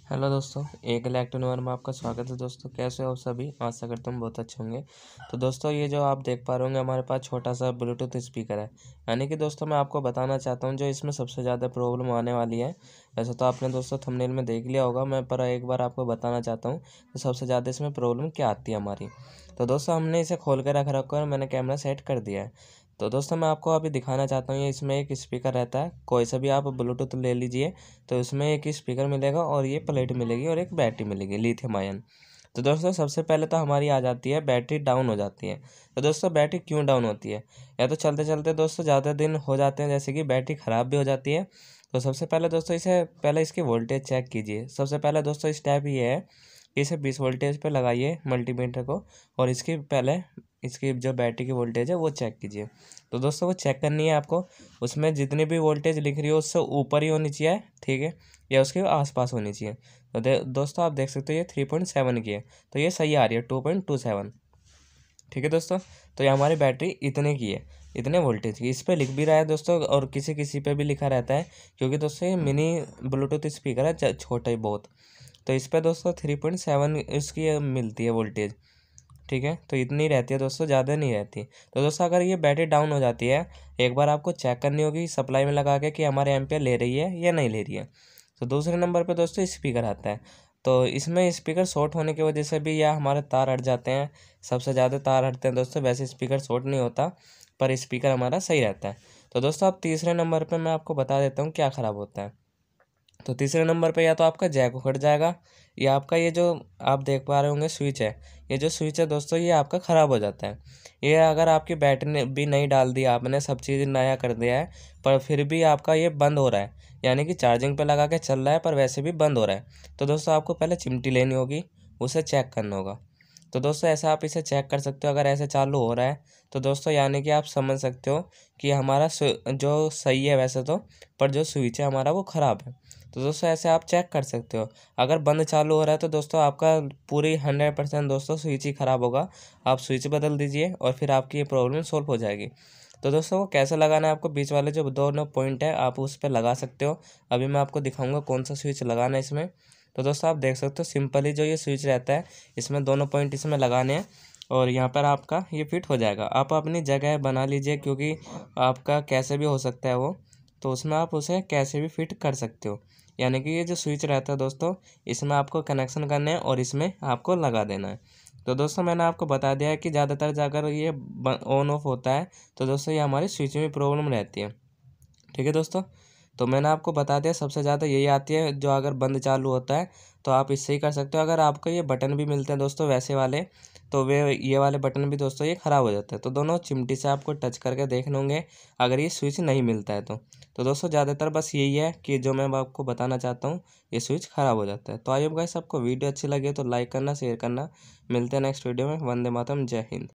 Hello दोस्तों, एक electronic में आपका स्वागत है। दोस्तों कैसे हो आप सभी? आशा करता हूँ बहुत अच्छे होंगे। तो दोस्तों ये जो आप देख पा रहे होंगे हमारे पास छोटा सा ब्लूटूथ स्पीकर है। यानी कि दोस्तों मैं आपको बताना चाहता हूँ जो इसमें सबसे ज़्यादा प्रॉब्लम आने वाली है। वैसे तो आपने दोस्तों थंबनेल में देख लिया होगा, मैं पर एक बार आपको बताना चाहता हूँ तो सबसे ज़्यादा इसमें प्रॉब्लम क्या आती है हमारी। तो दोस्तों हमने इसे खोल कर रखा और मैंने कैमरा सेट कर दिया है। तो दोस्तों मैं आपको अभी दिखाना चाहता हूँ, ये इसमें एक स्पीकर रहता है, कोई सा भी आप ब्लूटूथ ले लीजिए। तो इसमें एक स्पीकर मिलेगा और ये प्लेट मिलेगी और एक बैटरी मिलेगी लिथियम आयन। तो दोस्तों सबसे पहले तो हमारी आ जाती है बैटरी डाउन हो जाती है। तो दोस्तों बैटरी क्यों डाउन होती है? या तो चलते चलते दोस्तों ज़्यादा दिन हो जाते हैं, जैसे कि बैटरी ख़राब भी हो जाती है। तो सबसे पहले दोस्तों इसे पहले इसकी वोल्टेज चेक कीजिए। सबसे पहले दोस्तों स्टेप ये है कि इसे 20 वोल्टेज पे लगाइए मल्टीमीटर को, और इसकी पहले इसकी जो बैटरी की वोल्टेज है वो चेक कीजिए। तो दोस्तों वो चेक करनी है आपको, उसमें जितनी भी वोल्टेज लिख रही हो उससे ऊपर ही होनी चाहिए, ठीक है, या उसके आसपास होनी चाहिए। तो दोस्तों आप देख सकते हो ये 3.7 की है, तो ये सही आ रही है 2.27, ठीक है दोस्तों। तो ये हमारी बैटरी इतने की है, इतने वोल्टेज की। इस पर लिख भी रहा है दोस्तों, और किसी किसी पे भी लिखा रहता है, क्योंकि दोस्तों ये मिनी ब्लूटूथ स्पीकर है, छोटा ही बहुत। तो इस पर दोस्तों 3.7 इसकी मिलती है वोल्टेज, ठीक है। तो इतनी रहती है दोस्तों, ज़्यादा नहीं रहती। तो दोस्तों अगर ये बैटरी डाउन हो जाती है, एक बार आपको चेक करनी होगी सप्लाई में लगा के कि हमारे एम्पियर ले रही है या नहीं ले रही है। तो दूसरे नंबर पे दोस्तों स्पीकर आता है। तो इसमें स्पीकर शॉर्ट होने की वजह से भी या हमारे तार हट जाते हैं, सबसे ज़्यादा तार हटते हैं दोस्तों। वैसे स्पीकर शॉर्ट नहीं होता, पर स्पीकर हमारा सही रहता है। तो दोस्तों अब तीसरे नंबर पर मैं आपको बता देता हूँ क्या ख़राब होता है। तो तीसरे नंबर पे या तो आपका जैक उखड़ जाएगा, या आपका ये जो आप देख पा रहे होंगे स्विच है, ये जो स्विच है दोस्तों ये आपका ख़राब हो जाता है। ये अगर आपकी बैटरी भी नहीं डाल दी आपने, सब चीज़ नया कर दिया है, पर फिर भी आपका ये बंद हो रहा है, यानी कि चार्जिंग पे लगा के चल रहा है पर वैसे भी बंद हो रहा है। तो दोस्तों आपको पहले चिमटी लेनी होगी, उसे चेक करना होगा। तो दोस्तों ऐसा आप इसे चेक कर सकते हो। अगर ऐसे चालू हो रहा है तो दोस्तों यानी कि आप समझ सकते हो कि हमारा जो सही है वैसे तो, पर जो स्विच है हमारा वो ख़राब है। तो दोस्तों ऐसे आप चेक कर सकते हो। अगर बंद चालू हो रहा है तो दोस्तों आपका पूरी 100% दोस्तों स्विच ही ख़राब होगा। आप स्विच बदल दीजिए और फिर आपकी ये प्रॉब्लम सोल्व हो जाएगी। तो दोस्तों वो कैसे लगाना है, आपको बीच वाले जो दोनों पॉइंट है आप उस पर लगा सकते हो। अभी मैं आपको दिखाऊंगा कौन सा स्विच लगाना है इसमें। तो दोस्तों आप देख सकते हो सिंपली जो ये स्विच रहता है, इसमें दोनों पॉइंट इसमें लगाने हैं और यहाँ पर आपका ये फिट हो जाएगा। आप अपनी जगह बना लीजिए, क्योंकि आपका कैसे भी हो सकता है वो, तो उसमें आप उसे कैसे भी फिट कर सकते हो। यानी कि ये जो स्विच रहता है दोस्तों, इसमें आपको कनेक्शन करना है और इसमें आपको लगा देना है। तो दोस्तों मैंने आपको बता दिया है कि ज़्यादातर अगर ये ऑन ऑफ होता है तो दोस्तों ये हमारी स्विच में प्रॉब्लम रहती है, ठीक है दोस्तों। तो मैंने आपको बता दिया सबसे ज़्यादा यही आती है, जो अगर बंद चालू होता है तो आप इससे ही कर सकते हो। अगर आपको ये बटन भी मिलते हैं दोस्तों वैसे वाले, तो वे ये वाले बटन भी दोस्तों ये ख़राब हो जाते हैं। तो दोनों चिमटी से आपको टच करके देखने होंगे अगर ये स्विच नहीं मिलता है तो। तो दोस्तों ज़्यादातर बस यही है कि जो मैं आपको बताना चाहता हूँ, ये स्विच ख़राब हो जाता है। तो आई होप गाइस आपको वीडियो अच्छी लगे तो लाइक करना, शेयर करना। मिलते हैं नेक्स्ट वीडियो में। वंदे मातरम, जय हिंद।